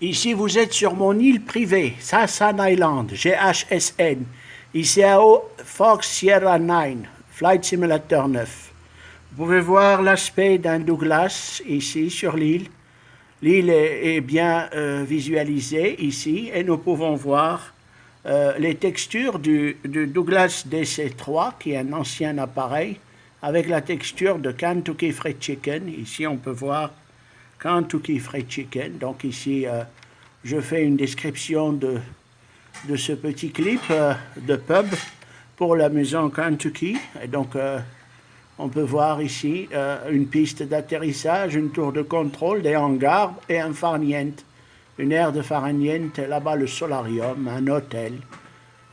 Ici, vous êtes sur mon île privée, Sasan Island, GHSN. ICAO Fox Sierra 9, Flight Simulator 9. Vous pouvez voir l'aspect d'un Douglas ici sur l'île. L'île est bien visualisée ici et nous pouvons voir les textures du Douglas DC-3 qui est un ancien appareil avec la texture de Kentucky Fried Chicken. Ici on peut voir Kentucky Fried Chicken. Donc ici je fais une description de ce petit clip de pub pour la maison Kentucky. Et donc on peut voir ici une piste d'atterrissage, une tour de contrôle, des hangars et un farniente, une aire de farniente, et là-bas le solarium, un hôtel.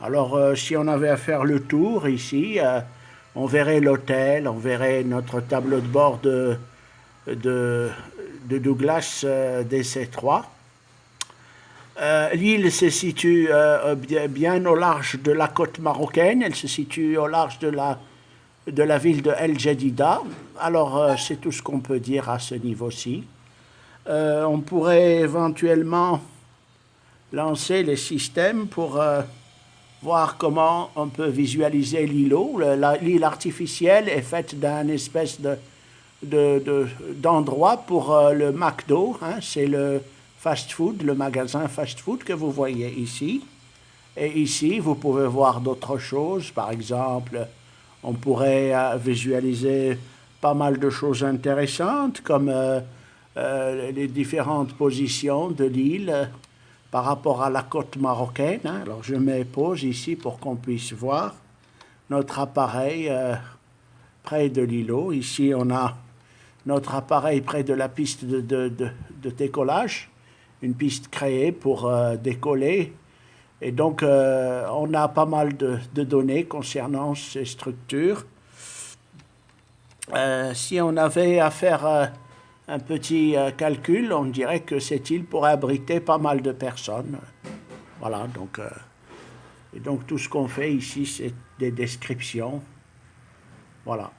Alors si on avait à faire le tour ici, on verrait l'hôtel, on verrait notre tableau de bord de Douglas DC-3. L'île se situe bien au large de la côte marocaine, elle se situe au large de la ville de El Jadida. Alors, c'est tout ce qu'on peut dire à ce niveau-ci. On pourrait éventuellement lancer les systèmes pour voir comment on peut visualiser l'îlot. L'île artificielle est faite d'un espèce d'endroit pour le McDo. Hein, c'est le fast-food, le magasin fast-food que vous voyez ici. Et ici, vous pouvez voir d'autres choses. Par exemple, on pourrait visualiser pas mal de choses intéressantes, comme les différentes positions de l'île par rapport à la côte marocaine. Hein. Alors, je mets pause ici pour qu'on puisse voir notre appareil près de l'îlot. Ici, on a notre appareil près de la piste de décollage, une piste créée pour décoller. Et donc, on a pas mal de données concernant ces structures. Si on avait à faire un petit calcul, on dirait que cette île pourrait abriter pas mal de personnes. Voilà, donc, et donc tout ce qu'on fait ici, c'est des descriptions. Voilà.